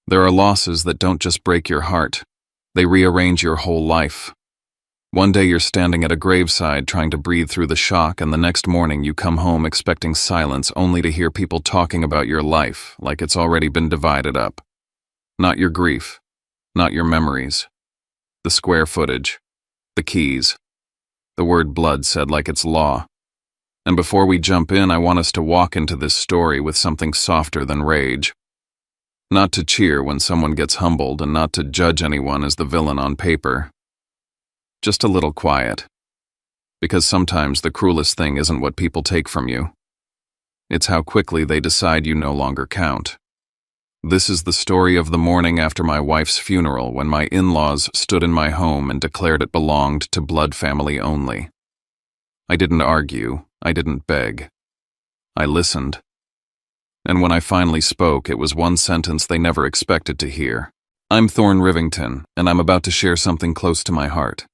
There are losses that don't just break your heart, they rearrange your whole life. One day you're standing at a graveside trying to breathe through the shock, and the next morning you come home expecting silence only to hear people talking about your life like it's already been divided up. Not your grief, not your memories, the square footage, the keys. The word blood said like it's law. And before we jump in, I want us to walk into this story with something softer than rage. Not to cheer when someone gets humbled, and not to judge anyone as the villain on paper. Just a little quiet. Because sometimes the cruelest thing isn't what people take from you. It's how quickly they decide you no longer count. This is the story of the morning after my wife's funeral, when my in-laws stood in my home and declared it belonged to blood family only. I didn't argue, I didn't beg. I listened. And when I finally spoke, it was one sentence they never expected to hear. I'm Thorne Rivington, and I'm about to share something close to my heart.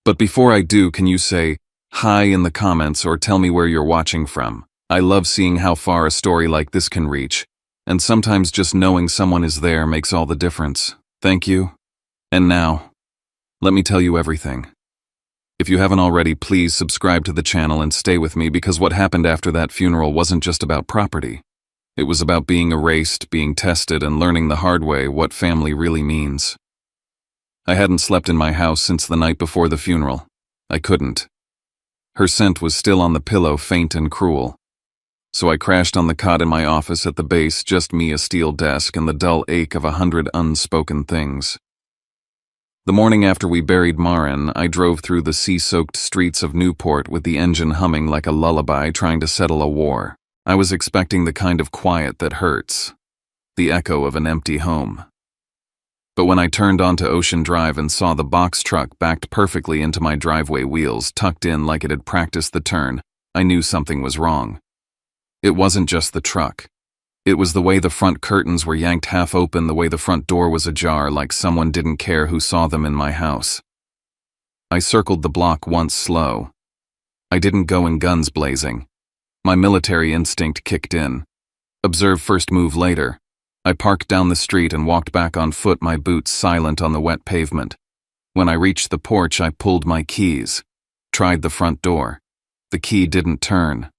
But before I do, can you say hi in the comments or tell me where you're watching from? I love seeing how far a story like this can reach, and sometimes just knowing someone is there makes all the difference. Thank you. And now, let me tell you everything. If you haven't already, please subscribe to the channel and stay with me, because what happened after that funeral wasn't just about property. It was about being erased, being tested, and learning the hard way what family really means. I hadn't slept in my house since the night before the funeral. I couldn't. Her scent was still on the pillow, faint and cruel. So I crashed on the cot in my office at the base, just me, a steel desk, and the dull ache of 100 unspoken things. The morning after we buried Marin, I drove through the sea-soaked streets of Newport with the engine humming like a lullaby, trying to settle a war. I was expecting the kind of quiet that hurts, the echo of an empty home. But when I turned onto Ocean Drive and saw the box truck backed perfectly into my driveway, wheels tucked in like it had practiced the turn, I knew something was wrong. It wasn't just the truck. It was the way the front curtains were yanked half open, the way the front door was ajar, like someone didn't care who saw them in my house. I circled the block once, slow. I didn't go in guns blazing. My military instinct kicked in. Observe first, move later. I parked down the street and walked back on foot, my boots silent on the wet pavement. When I reached the porch, I pulled my keys. Tried the front door. The key didn't turn.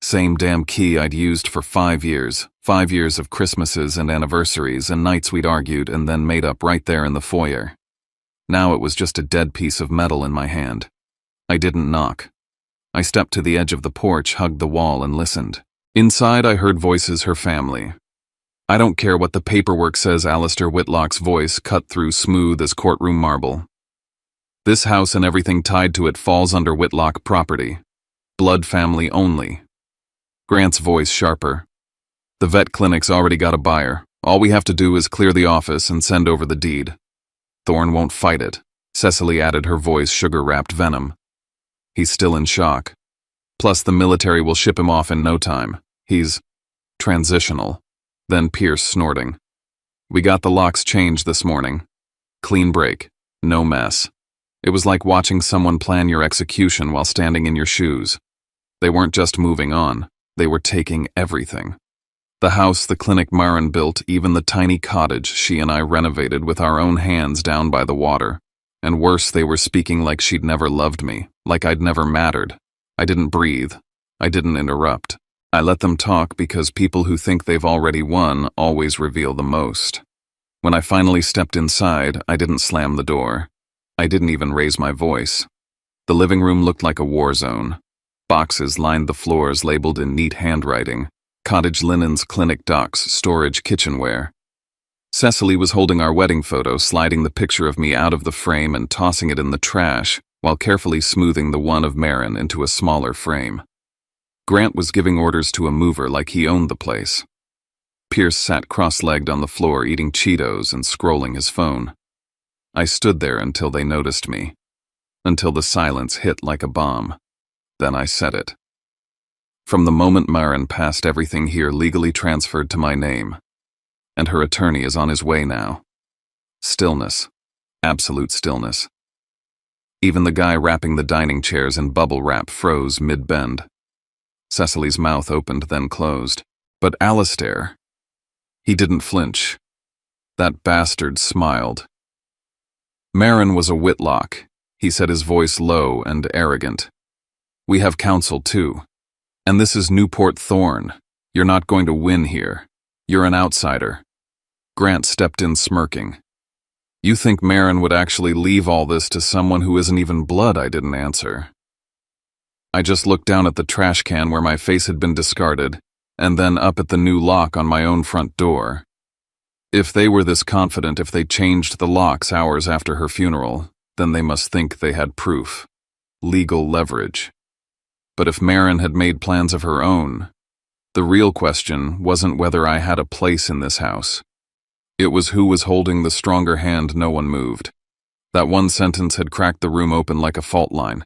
Same damn key I'd used for 5 years. 5 years of Christmases and anniversaries and nights we'd argued and then made up right there in the foyer. Now it was just a dead piece of metal in my hand. I didn't knock. I stepped to the edge of the porch, hugged the wall, and listened. Inside, I heard voices, her family. I don't care what the paperwork says, Alistair Whitlock's voice cut through smooth as courtroom marble. This house and everything tied to it falls under Whitlock property. Blood family only. Grant's voice sharper. The vet clinic's already got a buyer. All we have to do is clear the office and send over the deed. Thorne won't fight it. Cecily added, her voice sugar-wrapped venom. He's still in shock. Plus the military will ship him off in no time. He's transitional. Then Pierce, snorting. We got the locks changed this morning. Clean break. No mess. It was like watching someone plan your execution while standing in your shoes. They weren't just moving on. They were taking everything. The house the clinic Marin built, even the tiny cottage she and I renovated with our own hands down by the water. And worse, they were speaking like she'd never loved me, like I'd never mattered. I didn't breathe. I didn't interrupt. I let them talk, because people who think they've already won always reveal the most. When I finally stepped inside, I didn't slam the door. I didn't even raise my voice. The living room looked like a war zone. Boxes lined the floors labeled in neat handwriting. Cottage linens, clinic docs, storage kitchenware. Cecily was holding our wedding photo, sliding the picture of me out of the frame and tossing it in the trash, while carefully smoothing the one of Marin into a smaller frame. Grant was giving orders to a mover like he owned the place. Pierce sat cross-legged on the floor eating Cheetos and scrolling his phone. I stood there until they noticed me. Until the silence hit like a bomb. Then I said it. From the moment Marin passed, everything here legally transferred to my name. And her attorney is on his way now. Stillness. Absolute stillness. Even the guy wrapping the dining chairs in bubble wrap froze mid-bend. Cecily's mouth opened, then closed. But Alistair, he didn't flinch. That bastard smiled. Marin was a Whitlock, he said, his voice low and arrogant. We have counsel too. And this is Newport Thorne. You're not going to win here. You're an outsider. Grant stepped in smirking. You think Marin would actually leave all this to someone who isn't even blood? I didn't answer. I just looked down at the trash can where my face had been discarded, and then up at the new lock on my own front door. If they were this confident if they changed the locks hours after her funeral, then they must think they had proof. Legal leverage. But if Marin had made plans of her own, the real question wasn't whether I had a place in this house. It was who was holding the stronger hand. No one moved. That one sentence had cracked the room open like a fault line.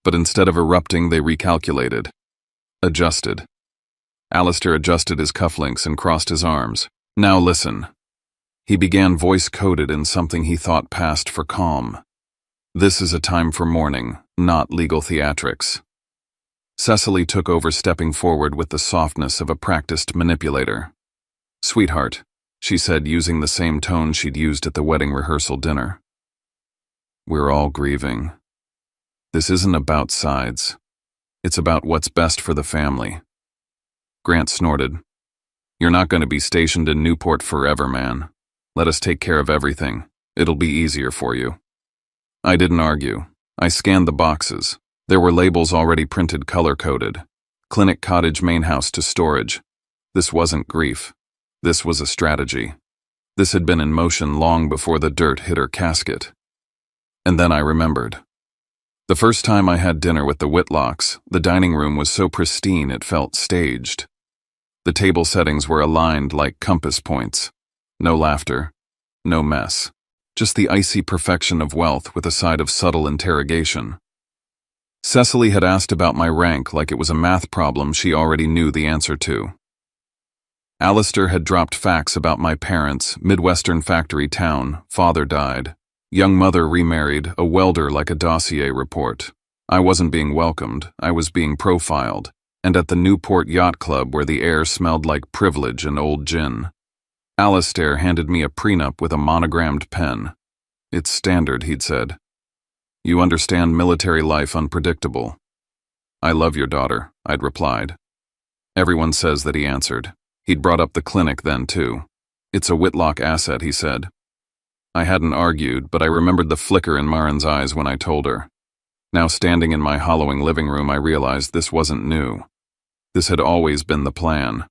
But instead of erupting, they recalculated. Adjusted. Alistair adjusted his cufflinks and crossed his arms. Now listen. He began, voice-coded in something he thought passed for calm. This is a time for mourning, not legal theatrics. Cecily took over, stepping forward with the softness of a practiced manipulator. Sweetheart, she said, using the same tone she'd used at the wedding rehearsal dinner. We're all grieving. This isn't about sides. It's about what's best for the family. Grant snorted. You're not going to be stationed in Newport forever, man. Let us take care of everything. It'll be easier for you. I didn't argue. I scanned the boxes. There were labels already printed, color-coded. Clinic, cottage, main house to storage. This wasn't grief. This was a strategy. This had been in motion long before the dirt hit her casket. And then I remembered. The first time I had dinner with the Whitlocks, the dining room was so pristine it felt staged. The table settings were aligned like compass points. No laughter, no mess. Just the icy perfection of wealth with a side of subtle interrogation. Cecily had asked about my rank like it was a math problem she already knew the answer to. Alistair had dropped facts about my parents, Midwestern factory town, father died. Young mother remarried, a welder like a dossier report. I wasn't being welcomed, I was being profiled, and at the Newport Yacht Club where the air smelled like privilege and old gin. Alistair handed me a prenup with a monogrammed pen. It's standard, he'd said. You understand military life unpredictable. I love your daughter, I'd replied. Everyone says that, he answered. He'd brought up the clinic then, too. It's a Whitlock asset, he said. I hadn't argued, but I remembered the flicker in Marin's eyes when I told her. Now, standing in my hollowing living room, I realized this wasn't new. This had always been the plan.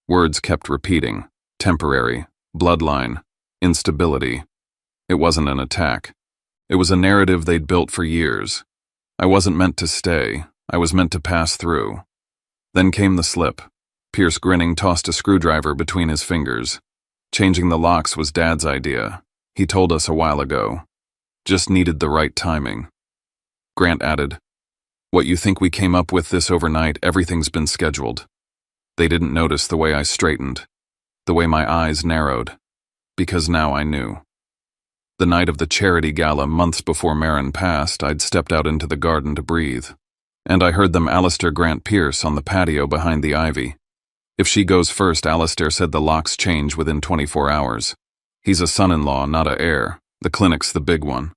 Words kept repeating. Temporary, bloodline, instability. It wasn't an attack. It was a narrative they'd built for years. I wasn't meant to stay. I was meant to pass through. Then came the slip. Pierce, grinning, tossed a screwdriver between his fingers. Changing the locks was Dad's idea. He told us a while ago. Just needed the right timing. Grant added, What you think we came up with this overnight, everything's been scheduled. They didn't notice the way I straightened, the way my eyes narrowed, because now I knew. The night of the charity gala, months before Marin passed, I'd stepped out into the garden to breathe, and I heard them. Alistair, Grant, Pierce on the patio behind the ivy. If she goes first, Alistair said, the locks change within 24 hours. He's a son-in-law, not a heir. The clinic's the big one.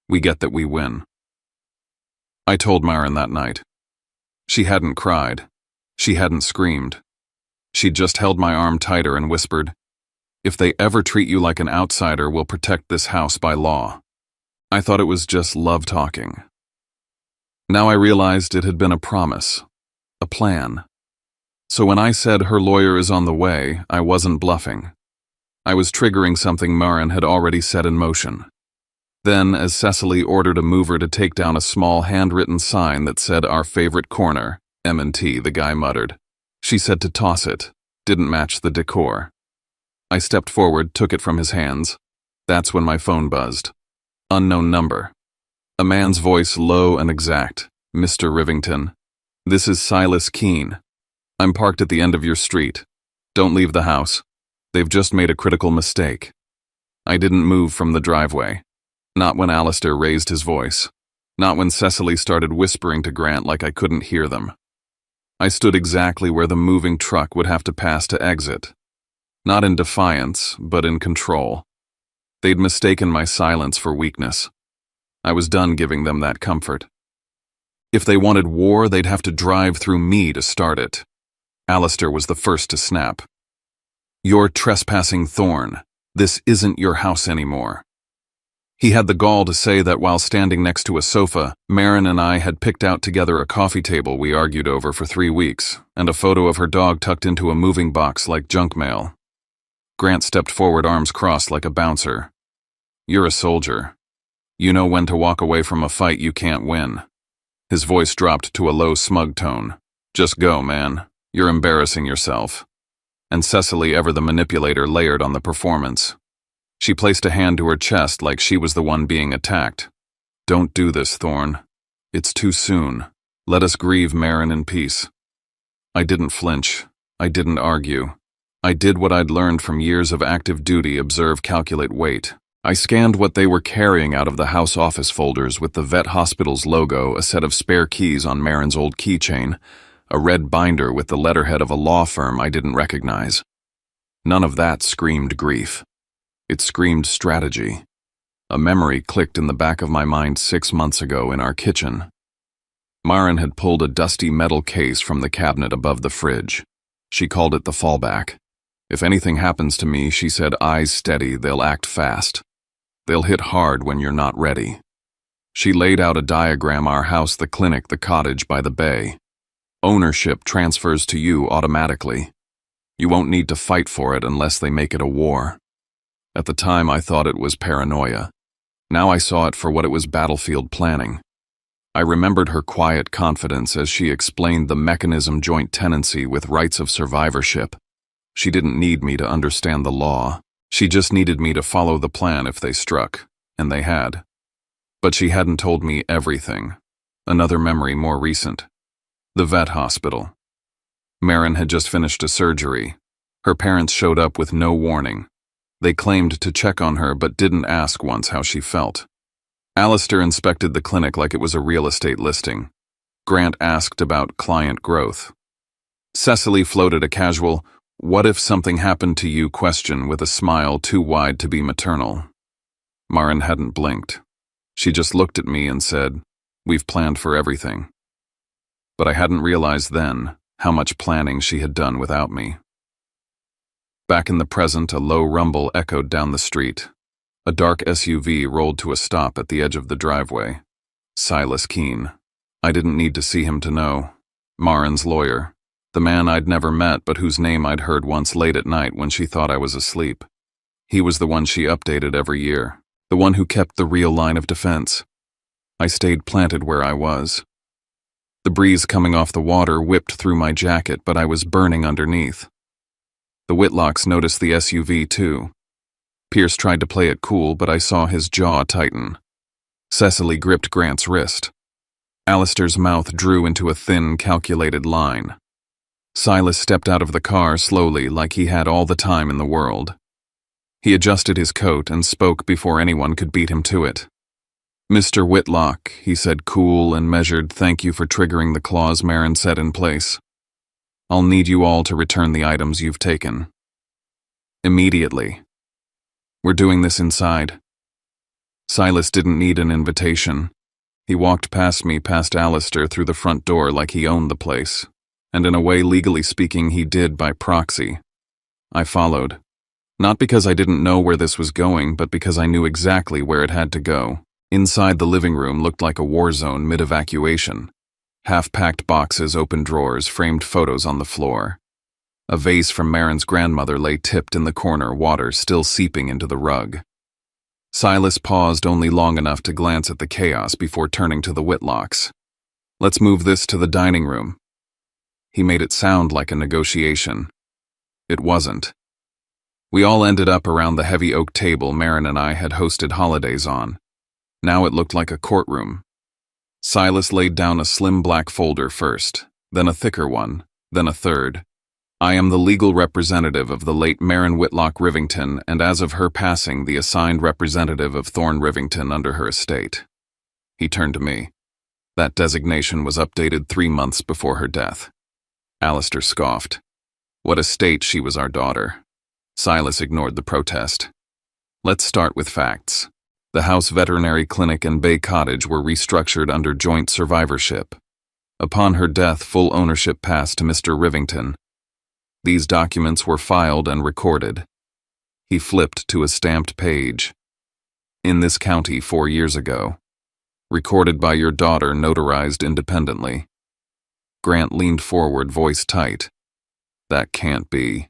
We get that we win. I told Marin that night. She hadn't cried. She hadn't screamed. She'd just held my arm tighter and whispered, If they ever treat you like an outsider, we'll protect this house by law. I thought it was just love talking. Now I realized it had been a promise, a plan. So when I said her lawyer is on the way, I wasn't bluffing. I was triggering something Marin had already set in motion. Then, as Cecily ordered a mover to take down a small handwritten sign that said our favorite corner, M&T, the guy muttered. She said to toss it. Didn't match the decor. I stepped forward, took it from his hands. That's when my phone buzzed. Unknown number. A man's voice, low and exact. Mr. Rivington. This is Silas Keene. I'm parked at the end of your street. Don't leave the house. They've just made a critical mistake. I didn't move from the driveway. Not when Alistair raised his voice. Not when Cecily started whispering to Grant like I couldn't hear them. I stood exactly where the moving truck would have to pass to exit. Not in defiance, but in control. They'd mistaken my silence for weakness. I was done giving them that comfort. If they wanted war, they'd have to drive through me to start it. Alistair was the first to snap. "You're trespassing, Thorn. This isn't your house anymore." He had the gall to say that while standing next to a sofa, Marin and I had picked out together a coffee table we argued over for 3 weeks, and a photo of her dog tucked into a moving box like junk mail. Grant stepped forward, arms crossed like a bouncer. "You're a soldier. You know when to walk away from a fight you can't win." His voice dropped to a low, smug tone. "Just go, man. You're embarrassing yourself." And Cecily, ever the manipulator, layered on the performance. She placed a hand to her chest like she was the one being attacked. "Don't do this, Thorn. It's too soon. Let us grieve Marin in peace." I didn't flinch. I didn't argue. I did what I'd learned from years of active duty: observe, calculate, wait. I scanned what they were carrying out of the house office folders with the vet hospital's logo, a set of spare keys on Marin's old keychain, a red binder with the letterhead of a law firm I didn't recognize. None of that screamed grief. It screamed strategy. A memory clicked in the back of my mind 6 months ago in our kitchen. Marin had pulled a dusty metal case from the cabinet above the fridge. She called it the fallback. "If anything happens to me," she said, "eyes steady, they'll act fast. They'll hit hard when you're not ready." She laid out a diagram: our house, the clinic, the cottage by the bay. Ownership transfers to you automatically. You won't need to fight for it unless they make it a war. At the time, I thought it was paranoia. Now I saw it for what it was: battlefield planning. I remembered her quiet confidence as she explained the mechanism: joint tenancy with rights of survivorship. She didn't need me to understand the law. She just needed me to follow the plan if they struck, and they had. But she hadn't told me everything. Another memory more recent. The vet hospital. Marin had just finished a surgery. Her parents showed up with no warning. They claimed to check on her but didn't ask once how she felt. Alistair inspected the clinic like it was a real estate listing. Grant asked about client growth. Cecily floated a casual, "What if something happened to you?" question with a smile too wide to be maternal. Marin hadn't blinked. She just looked at me and said, "We've planned for everything." But I hadn't realized then how much planning she had done without me. Back in the present, a low rumble echoed down the street. A dark SUV rolled to a stop at the edge of the driveway. Silas Keene. I didn't need to see him to know. Marin's lawyer. The man I'd never met but whose name I'd heard once late at night when she thought I was asleep. He was the one she updated every year, the one who kept the real line of defense. I stayed planted where I was. The breeze coming off the water whipped through my jacket, but I was burning underneath. The Whitlocks noticed the SUV too. Pierce tried to play it cool, but I saw his jaw tighten. Cecily gripped Grant's wrist. Alistair's mouth drew into a thin, calculated line. Silas stepped out of the car slowly, like he had all the time in the world. He adjusted his coat and spoke before anyone could beat him to it. "Mr. Whitlock," he said, cool and measured, "thank you for triggering the clause Marin set in place. I'll need you all to return the items you've taken. Immediately. We're doing this inside." Silas didn't need an invitation. He walked past me, past Alistair, through the front door like he owned the place. And in a way, legally speaking, he did by proxy. I followed. Not because I didn't know where this was going, but because I knew exactly where it had to go. Inside, the living room looked like a war zone mid-evacuation. Half-packed boxes, open drawers, framed photos on the floor. A vase from Marin's grandmother lay tipped in the corner, water still seeping into the rug. Silas paused only long enough to glance at the chaos before turning to the Whitlocks. "Let's move this to the dining room." He made it sound like a negotiation. It wasn't. We all ended up around the heavy oak table Marin and I had hosted holidays on. Now it looked like a courtroom. Silas laid down a slim black folder first, then a thicker one, then a third. "I am the legal representative of the late Marin Whitlock Rivington, and as of her passing, the assigned representative of Thorn Rivington under her estate." He turned to me. That designation was updated 3 months before her death. Alistair scoffed. "What estate? She was our daughter." Silas ignored the protest. Let's start with facts. The House Veterinary Clinic and Bay Cottage were restructured under joint survivorship. Upon her death, full ownership passed to Mr. Rivington. These documents were filed and recorded. He flipped to a stamped page. In this county 4 years ago. Recorded by your daughter, notarized independently. Grant leaned forward, voice tight. That can't be.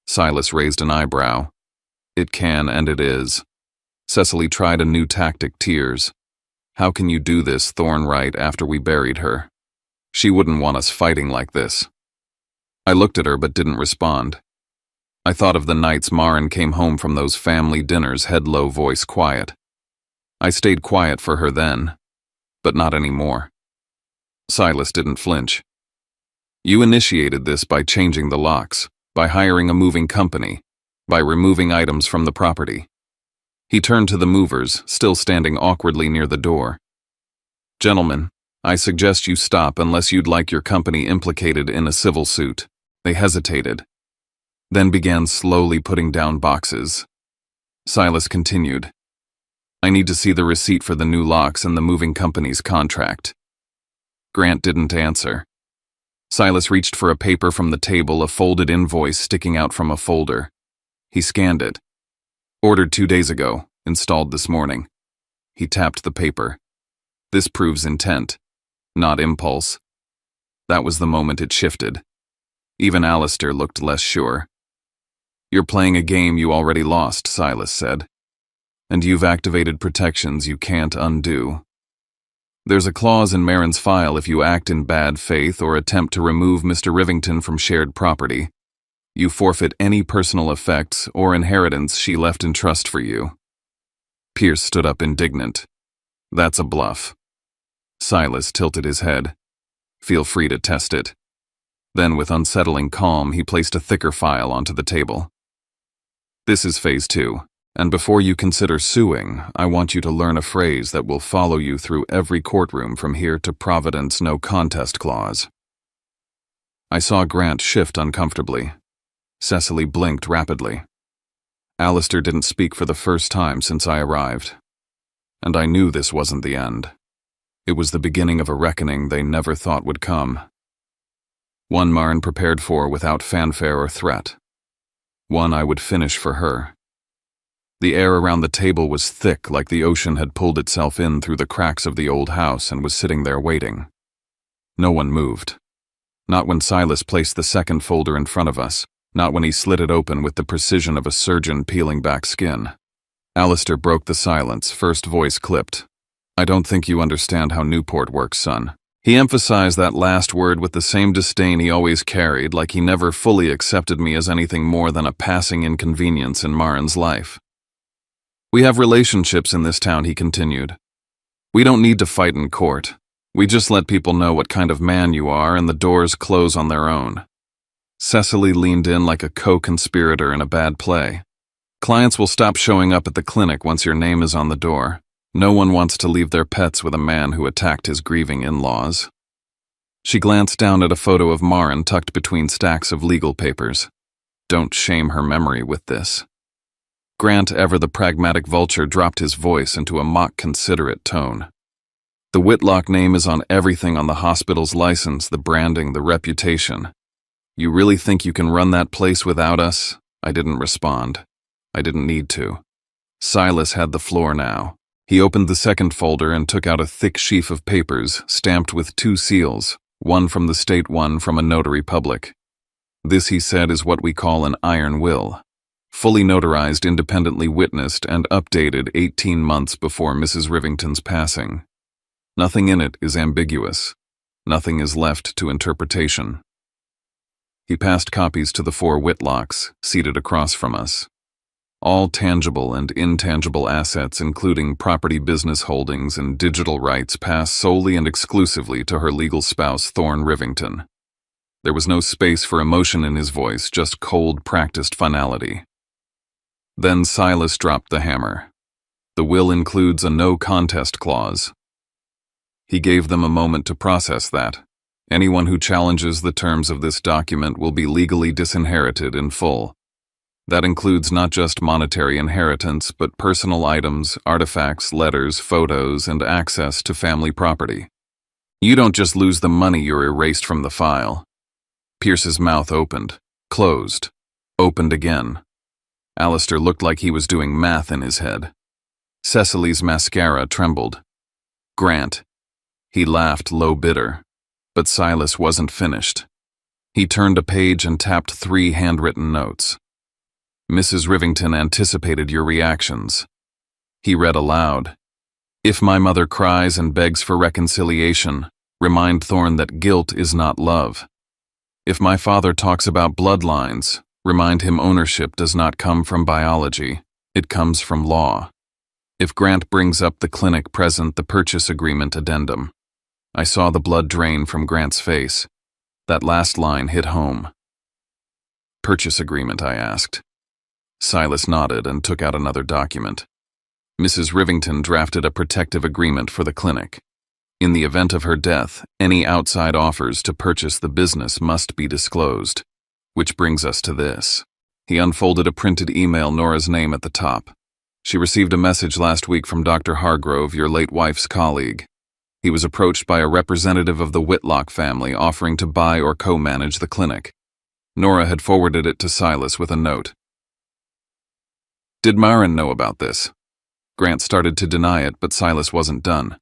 Silas raised an eyebrow. It can, and it is. Cecily tried a new tactic, tears. How can you do this, Thornwright, after we buried her? She wouldn't want us fighting like this. I looked at her but didn't respond. I thought of the nights Maren came home from those family dinners, head low, voice quiet. I stayed quiet for her then, but not anymore. Silas didn't flinch. You initiated this by changing the locks, by hiring a moving company, by removing items from the property. He turned to the movers, still standing awkwardly near the door. Gentlemen, I suggest you stop unless you'd like your company implicated in a civil suit. They hesitated, then began slowly putting down boxes. Silas continued. I need to see the receipt for the new locks and the moving company's contract. Grant didn't answer. Silas reached for a paper from the table, a folded invoice sticking out from a folder. He scanned it. Ordered 2 days ago, installed this morning. He tapped the paper. This proves intent, not impulse. That was the moment it shifted. Even Alistair looked less sure. You're playing a game you already lost, Silas said. And you've activated protections you can't undo. There's a clause in Maren's file if you act in bad faith or attempt to remove Mr. Rivington from shared property. You forfeit any personal effects or inheritance she left in trust for you. Pierce stood up indignant. That's a bluff. Silas tilted his head. Feel free to test it. Then, with unsettling calm, he placed a thicker file onto the table. This is phase 2, and before you consider suing, I want you to learn a phrase that will follow you through every courtroom from here to Providence no contest clause. I saw Grant shift uncomfortably. Cecily blinked rapidly. Alistair didn't speak for the first time since I arrived. And I knew this wasn't the end. It was the beginning of a reckoning they never thought would come. One Maren prepared for without fanfare or threat. One I would finish for her. The air around the table was thick, like the ocean had pulled itself in through the cracks of the old house and was sitting there waiting. No one moved. Not when Silas placed the second folder in front of us, not when he slit it open with the precision of a surgeon peeling back skin. Alistair broke the silence, first voice clipped. I don't think you understand how Newport works, son. He emphasized that last word with the same disdain he always carried, like he never fully accepted me as anything more than a passing inconvenience in Maren's life. We have relationships in this town, he continued. We don't need to fight in court. We just let people know what kind of man you are and the doors close on their own. Cecily leaned in like a co-conspirator in a bad play. Clients will stop showing up at the clinic once your name is on the door. No one wants to leave their pets with a man who attacked his grieving in-laws. She glanced down at a photo of Maren tucked between stacks of legal papers. Don't shame her memory with this. Grant, ever the pragmatic vulture, dropped his voice into a mock-considerate tone. The Whitlock name is on everything on the hospital's license, the branding, the reputation. You really think you can run that place without us? I didn't respond. I didn't need to. Silas had the floor now. He opened the second folder and took out a thick sheaf of papers, stamped with 2 seals, one from the state, one from a notary public. This, he said, is what we call an iron will. Fully notarized, independently witnessed, and updated 18 months before Mrs. Rivington's passing. Nothing in it is ambiguous. Nothing is left to interpretation. He passed copies to the 4 Whitlocks, seated across from us. All tangible and intangible assets, including property, business holdings, and digital rights, pass solely and exclusively to her legal spouse, Thorne Rivington. There was no space for emotion in his voice, just cold, practiced finality. Then Silas dropped the hammer. The will includes a no-contest clause. He gave them a moment to process that. Anyone who challenges the terms of this document will be legally disinherited in full. That includes not just monetary inheritance, but personal items, artifacts, letters, photos, and access to family property. You don't just lose the money, you're erased from the file. Pierce's mouth opened, closed, opened again. Alistair looked like he was doing math in his head. Cecily's mascara trembled. Grant. He laughed low bitter. But Silas wasn't finished. He turned a page and tapped 3 handwritten notes. Mrs. Rivington anticipated your reactions. He read aloud. If my mother cries and begs for reconciliation, remind Thorne that guilt is not love. If my father talks about bloodlines, remind him ownership does not come from biology, it comes from law. If Grant brings up the clinic, present the purchase agreement addendum. I saw the blood drain from Grant's face. That last line hit home. Purchase agreement, I asked. Silas nodded and took out another document. Mrs. Rivington drafted a protective agreement for the clinic. In the event of her death, any outside offers to purchase the business must be disclosed. Which brings us to this. He unfolded a printed email, Nora's name at the top. She received a message last week from Dr. Hargrove, your late wife's colleague. He was approached by a representative of the Whitlock family offering to buy or co-manage the clinic. Nora had forwarded it to Silas with a note. Did Myron know about this? Grant started to deny it, but Silas wasn't done.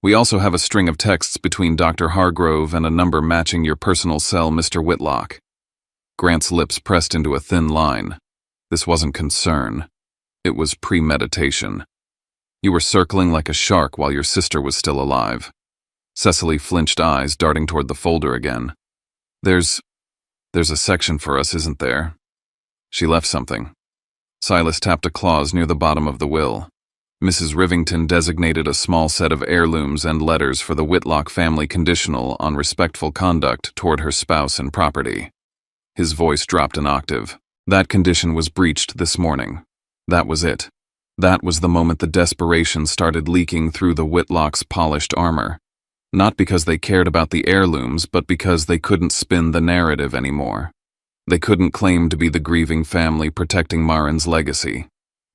We also have a string of texts between Dr. Hargrove and a number matching your personal cell, Mr. Whitlock. Grant's lips pressed into a thin line. This wasn't concern. It was premeditation. You were circling like a shark while your sister was still alive. Cecily flinched eyes, darting toward the folder again. There's a section for us, isn't there? She left something. Silas tapped a clause near the bottom of the will. Mrs. Rivington designated a small set of heirlooms and letters for the Whitlock family conditional on respectful conduct toward her spouse and property. His voice dropped an octave. That condition was breached this morning. That was it. That was the moment the desperation started leaking through the Whitlock's polished armor. Not because they cared about the heirlooms, but because they couldn't spin the narrative anymore. They couldn't claim to be the grieving family protecting Marin's legacy.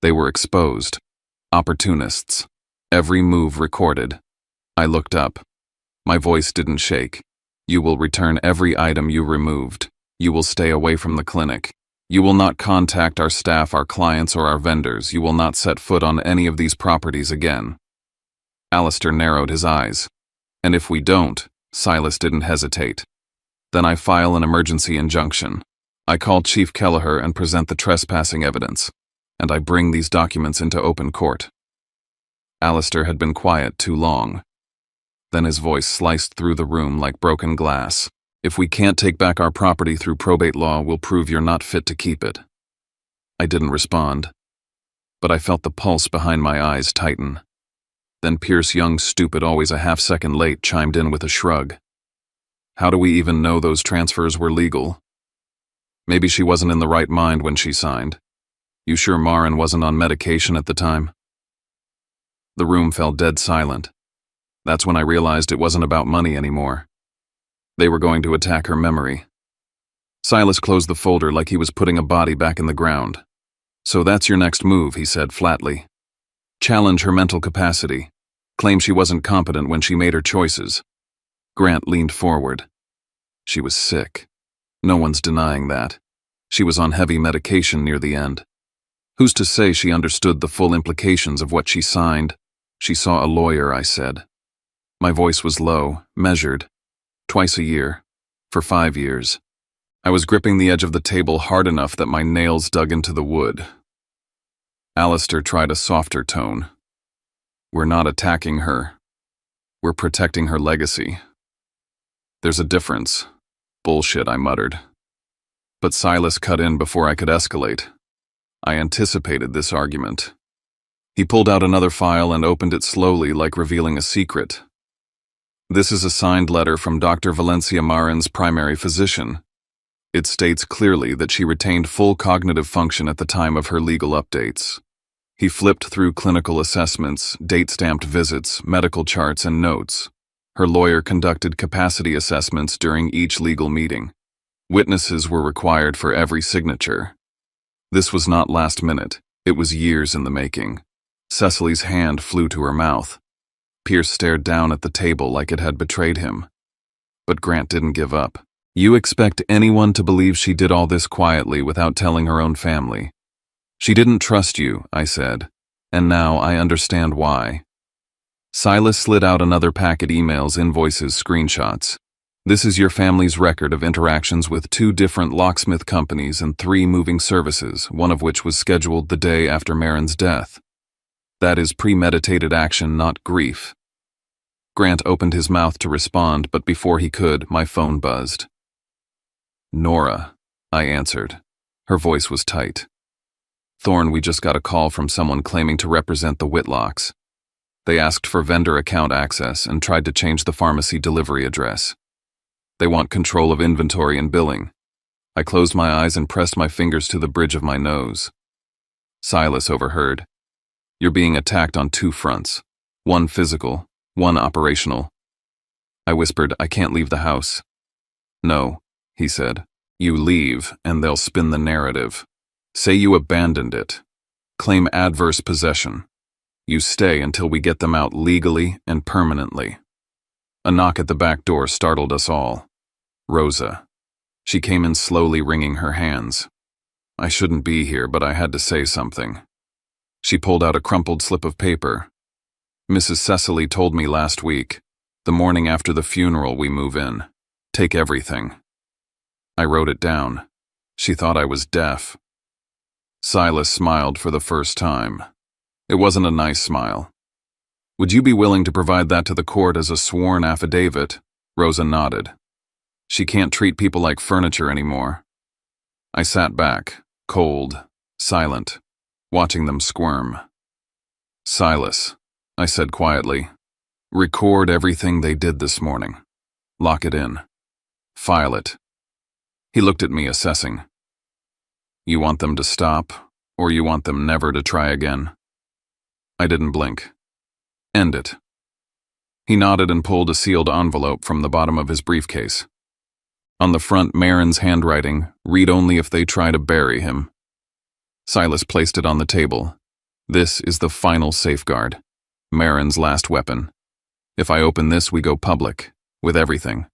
They were exposed. Opportunists. Every move recorded. I looked up. My voice didn't shake. You will return every item you removed. You will stay away from the clinic. You will not contact our staff, our clients, or our vendors. You will not set foot on any of these properties again. Alistair narrowed his eyes. And if we don't, Silas didn't hesitate. Then I file an emergency injunction. I call Chief Kelleher and present the trespassing evidence. And I bring these documents into open court. Alistair had been quiet too long. Then his voice sliced through the room like broken glass. If we can't take back our property through probate law, we'll prove you're not fit to keep it. I didn't respond, but I felt the pulse behind my eyes tighten. Then Pierce, young stupid, always a half-second late, chimed in with a shrug. How do we even know those transfers were legal? Maybe she wasn't in the right mind when she signed. You sure Marin wasn't on medication at the time? The room fell dead silent. That's when I realized it wasn't about money anymore. They were going to attack her memory. Silas closed the folder like he was putting a body back in the ground. So that's your next move, he said flatly. Challenge her mental capacity. Claim she wasn't competent when she made her choices. Grant leaned forward. She was sick. No one's denying that. She was on heavy medication near the end. Who's to say she understood the full implications of what she signed? She saw a lawyer, I said. My voice was low, measured. Twice a year. For 5 years. I was gripping the edge of the table hard enough that my nails dug into the wood. Alistair tried a softer tone. We're not attacking her. We're protecting her legacy. There's a difference. Bullshit, I muttered. But Silas cut in before I could escalate. I anticipated this argument. He pulled out another file and opened it slowly, like revealing a secret. This is a signed letter from Dr. Valencia Marin's primary physician. It states clearly that she retained full cognitive function at the time of her legal updates. He flipped through clinical assessments, date-stamped visits, medical charts, and notes. Her lawyer conducted capacity assessments during each legal meeting. Witnesses were required for every signature. This was not last minute. It was years in the making. Cecily's hand flew to her mouth. Pierce stared down at the table like it had betrayed him. But Grant didn't give up. You expect anyone to believe she did all this quietly without telling her own family. She didn't trust you, I said, and now I understand why. Silas slid out another packet: emails, invoices, screenshots. This is your family's record of interactions with 2 different locksmith companies and 3 moving services, one of which was scheduled the day after Marin's death. That is premeditated action, not grief. Grant opened his mouth to respond, but before he could, my phone buzzed. Nora, I answered. Her voice was tight. Thorne, we just got a call from someone claiming to represent the Whitlocks. They asked for vendor account access and tried to change the pharmacy delivery address. They want control of inventory and billing. I closed my eyes and pressed my fingers to the bridge of my nose. Silas overheard. You're being attacked on 2 fronts. One physical, one operational. I whispered, I can't leave the house. No, he said. You leave, and they'll spin the narrative. Say you abandoned it. Claim adverse possession. You stay until we get them out legally and permanently. A knock at the back door startled us all. Rosa. She came in slowly, wringing her hands. I shouldn't be here, but I had to say something. She pulled out a crumpled slip of paper. Mrs. Cecily told me last week, the morning after the funeral we move in. Take everything. I wrote it down. She thought I was deaf. Silas smiled for the first time. It wasn't a nice smile. Would you be willing to provide that to the court as a sworn affidavit? Rosa nodded. She can't treat people like furniture anymore. I sat back, cold, silent, watching them squirm. Silas, I said quietly, record everything they did this morning. Lock it in. File it. He looked at me, assessing. You want them to stop, or you want them never to try again? I didn't blink. End it. He nodded and pulled a sealed envelope from the bottom of his briefcase. On the front, Marin's handwriting, read only if they try to bury him. Silas placed it on the table. This is the final safeguard. Marin's last weapon. If I open this, we go public, with everything.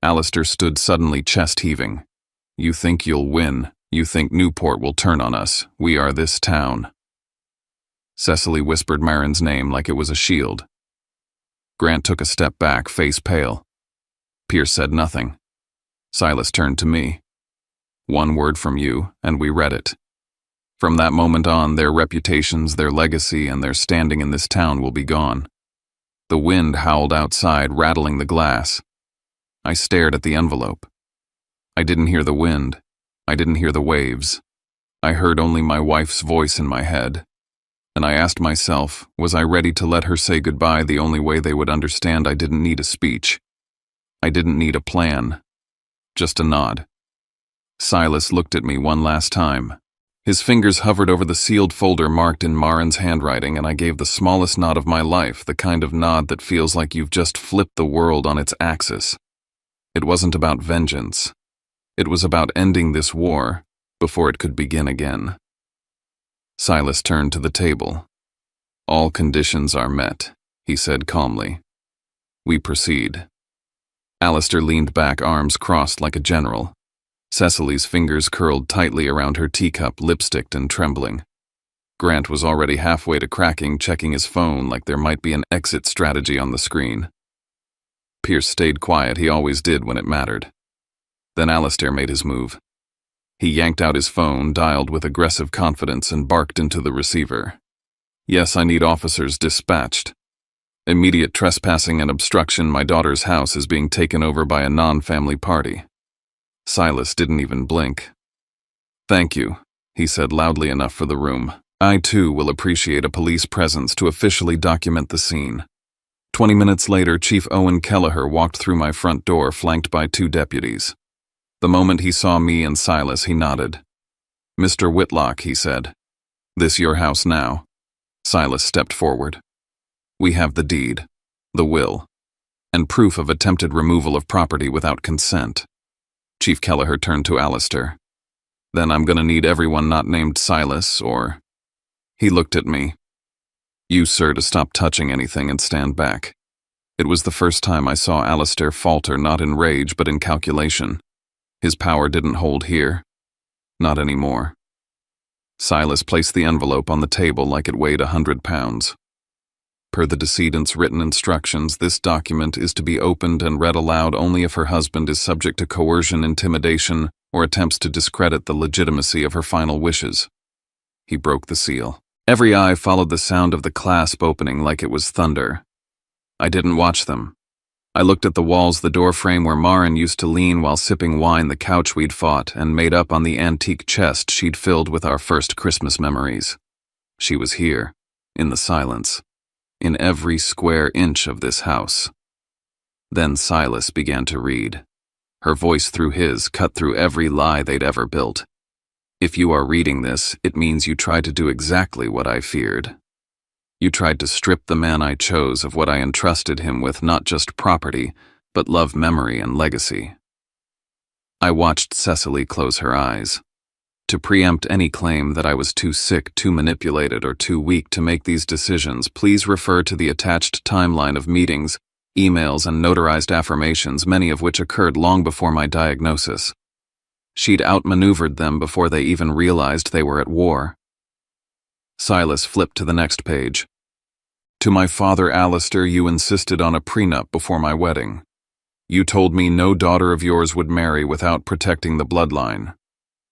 Alistair stood suddenly, chest heaving. You think you'll win. You think Newport will turn on us. We are this town. Cecily whispered Marin's name like it was a shield. Grant took a step back, face pale. Pierce said nothing. Silas turned to me. One word from you, and we read it. From that moment on, their reputations, their legacy, and their standing in this town will be gone. The wind howled outside, rattling the glass. I stared at the envelope. I didn't hear the wind. I didn't hear the waves. I heard only my wife's voice in my head. And I asked myself, was I ready to let her say goodbye the only way they would understand? I didn't need a speech. I didn't need a plan. Just a nod. Silas looked at me one last time. His fingers hovered over the sealed folder marked in Marin's handwriting, and I gave the smallest nod of my life, the kind of nod that feels like you've just flipped the world on its axis. It wasn't about vengeance. It was about ending this war before it could begin again. Silas turned to the table. All conditions are met, he said calmly. We proceed. Alistair leaned back, arms crossed like a general. Cecily's fingers curled tightly around her teacup, lipsticked and trembling. Grant was already halfway to cracking, checking his phone like there might be an exit strategy on the screen. Pierce stayed quiet, he always did when it mattered. Then Alistair made his move. He yanked out his phone, dialed with aggressive confidence, and barked into the receiver. Yes, I need officers dispatched. Immediate trespassing and obstruction. My daughter's house is being taken over by a non-family party. Silas didn't even blink. Thank you, he said loudly enough for the room. I too will appreciate a police presence to officially document the scene. 20 minutes later, Chief Owen Kelleher walked through my front door, flanked by 2 deputies. The moment he saw me and Silas, he nodded. Mr. Whitlock, he said. This your house now? Silas stepped forward. We have the deed, the will, and proof of attempted removal of property without consent. Chief Kelleher turned to Alistair. Then I'm gonna need everyone not named Silas, or... He looked at me. You, sir, to stop touching anything and stand back. It was the first time I saw Alistair falter, not in rage, but in calculation. His power didn't hold here. Not anymore. Silas placed the envelope on the table like it weighed 100 pounds. Per the decedent's written instructions, this document is to be opened and read aloud only if her husband is subject to coercion, intimidation, or attempts to discredit the legitimacy of her final wishes. He broke the seal. Every eye followed the sound of the clasp opening like it was thunder. I didn't watch them. I looked at the walls, the door frame where Maren used to lean while sipping wine, the couch we'd fought, and made up on the antique chest she'd filled with our first Christmas memories. She was here, in the silence, in every square inch of this house. Then Silas began to read. Her voice through his cut through every lie they'd ever built. If you are reading this, it means you tried to do exactly what I feared. You tried to strip the man I chose of what I entrusted him with, not just property, but love, memory, and legacy. I watched Cecily close her eyes. To preempt any claim that I was too sick, too manipulated, or too weak to make these decisions, please refer to the attached timeline of meetings, emails, and notarized affirmations, many of which occurred long before my diagnosis. She'd outmaneuvered them before they even realized they were at war. Silas flipped to the next page. To my father, Alistair, you insisted on a prenup before my wedding. You told me no daughter of yours would marry without protecting the bloodline.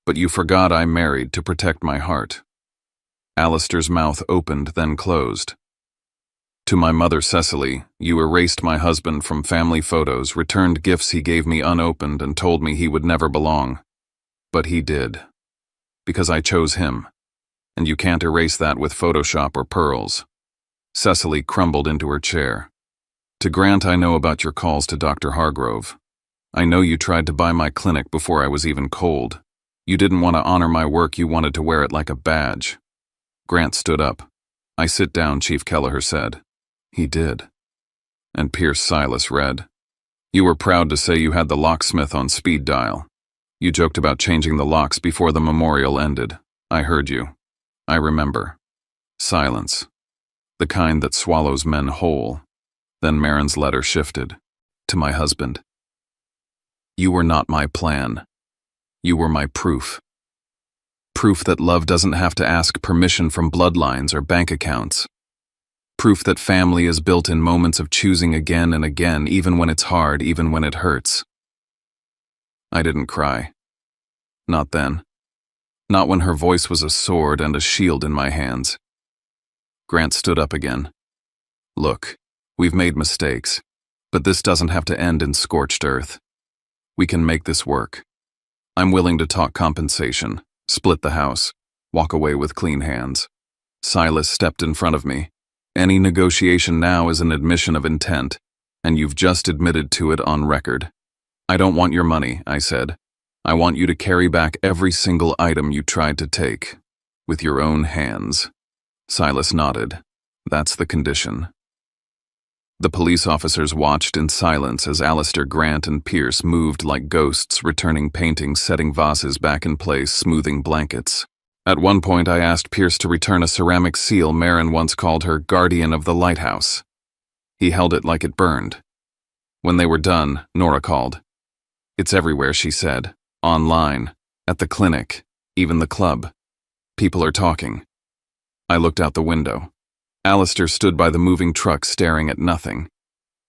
But you forgot I married to protect my heart. Alistair's mouth opened, then closed. To my mother, Cecily, you erased my husband from family photos, returned gifts he gave me unopened, and told me he would never belong. But he did. Because I chose him. And you can't erase that with Photoshop or pearls. Cecily crumbled into her chair. To Grant, I know about your calls to Dr. Hargrove. I know you tried to buy my clinic before I was even cold. You didn't want to honor my work, you wanted to wear it like a badge. Grant stood up. I sit down, Chief Kelleher said. He did. And Pierce Silas read. You were proud to say you had the locksmith on speed dial. You joked about changing the locks before the memorial ended. I heard you. I remember. Silence. The kind that swallows men whole. Then Maren's letter shifted. To my husband. You were not my plan. You were my proof. Proof that love doesn't have to ask permission from bloodlines or bank accounts. Proof that family is built in moments of choosing again and again, even when it's hard, even when it hurts. I didn't cry. Not then. Not when her voice was a sword and a shield in my hands. Grant stood up again. Look, we've made mistakes, but this doesn't have to end in scorched earth. We can make this work. I'm willing to talk compensation, split the house, walk away with clean hands. Silas stepped in front of me. Any negotiation now is an admission of intent, and you've just admitted to it on record. I don't want your money, I said. I want you to carry back every single item you tried to take, with your own hands. Silas nodded. That's the condition. The police officers watched in silence as Alistair, Grant, and Pierce moved like ghosts, returning paintings, setting vases back in place, smoothing blankets. At one point, I asked Pierce to return a ceramic seal Maren once called her guardian of the lighthouse. He held it like it burned. When they were done, Nora called. It's everywhere, she said. Online, at the clinic, even the club. People are talking. I looked out the window. Alistair stood by the moving truck staring at nothing.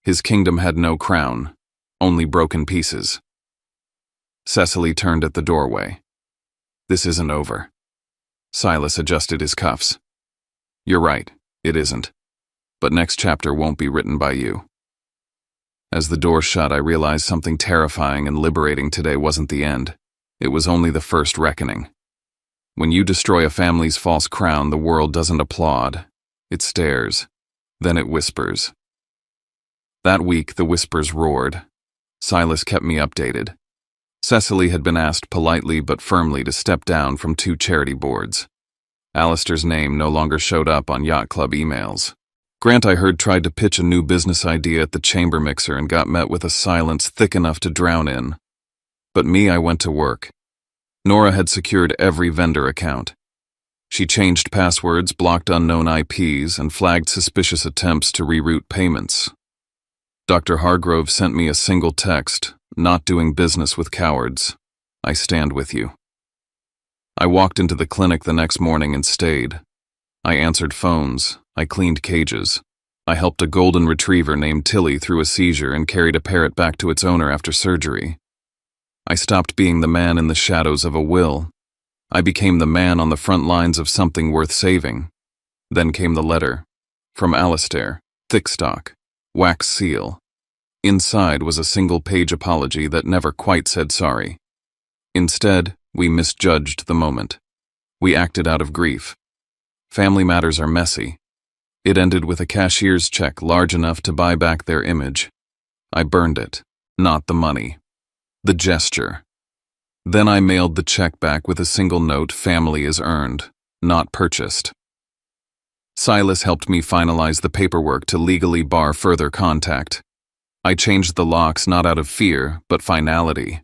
His kingdom had no crown, only broken pieces. Cecily turned at the doorway. This isn't over. Silas adjusted his cuffs. You're right, it isn't. But next chapter won't be written by you. As the door shut, I realized something terrifying and liberating today wasn't the end. It was only the first reckoning. When you destroy a family's false crown, the world doesn't applaud. It stares. Then it whispers. That week, the whispers roared. Silas kept me updated. Cecily had been asked politely but firmly to step down from 2 charity boards. Alistair's name no longer showed up on yacht club emails. Grant, I heard, tried to pitch a new business idea at the chamber mixer and got met with a silence thick enough to drown in. But me, I went to work. Nora had secured every vendor account. She changed passwords, blocked unknown IPs, and flagged suspicious attempts to reroute payments. Dr. Hargrove sent me a single text, "Not doing business with cowards. I stand with you." I walked into the clinic the next morning and stayed. I answered phones, I cleaned cages. I helped a golden retriever named Tilly through a seizure and carried a parrot back to its owner after surgery. I stopped being the man in the shadows of a will. I became the man on the front lines of something worth saving. Then came the letter. From Alistair, Thickstock, wax seal. Inside was a single-page apology that never quite said sorry. Instead, we misjudged the moment. We acted out of grief. Family matters are messy. It ended with a cashier's check large enough to buy back their image. I burned it, not the money. The gesture. Then I mailed the check back with a single note: family is earned, not purchased. Silas helped me finalize the paperwork to legally bar further contact. I changed the locks not out of fear, but finality.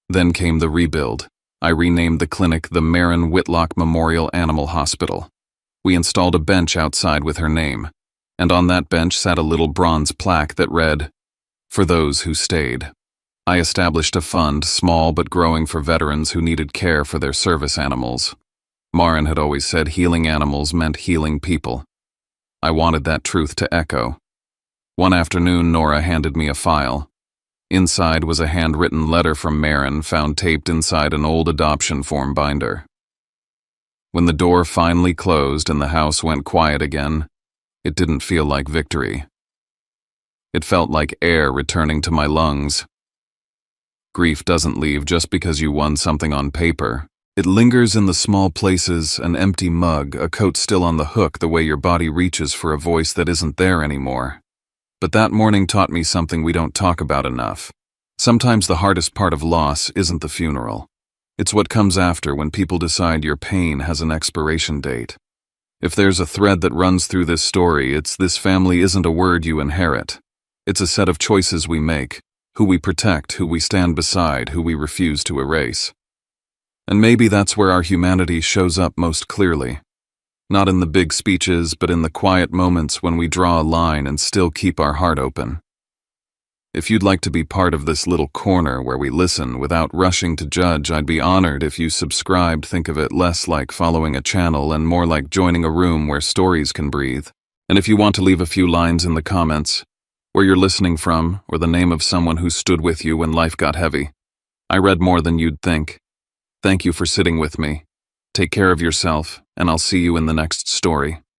Then came the rebuild. I renamed the clinic the Marin Whitlock Memorial Animal Hospital. We installed a bench outside with her name, and on that bench sat a little bronze plaque that read, "For those who stayed." I established a fund, small but growing, for veterans who needed care for their service animals. Marin had always said healing animals meant healing people. I wanted that truth to echo. One afternoon, Nora handed me a file. Inside was a handwritten letter from Marin found taped inside an old adoption form binder. When the door finally closed and the house went quiet again, it didn't feel like victory. It felt like air returning to my lungs. Grief doesn't leave just because you won something on paper. It lingers in the small places: an empty mug, a coat still on the hook, the way your body reaches for a voice that isn't there anymore. But that morning taught me something we don't talk about enough. Sometimes the hardest part of loss isn't the funeral. It's what comes after, when people decide your pain has an expiration date. If there's a thread that runs through this story, it's this: family isn't a word you inherit. It's a set of choices we make, who we protect, who we stand beside, who we refuse to erase. And maybe that's where our humanity shows up most clearly. Not in the big speeches, but in the quiet moments when we draw a line and still keep our heart open. If you'd like to be part of this little corner where we listen without rushing to judge, I'd be honored if you subscribed. Think of it less like following a channel and more like joining a room where stories can breathe. And if you want to leave a few lines in the comments, where you're listening from, or the name of someone who stood with you when life got heavy. I read more than you'd think. Thank you for sitting with me. Take care of yourself, and I'll see you in the next story.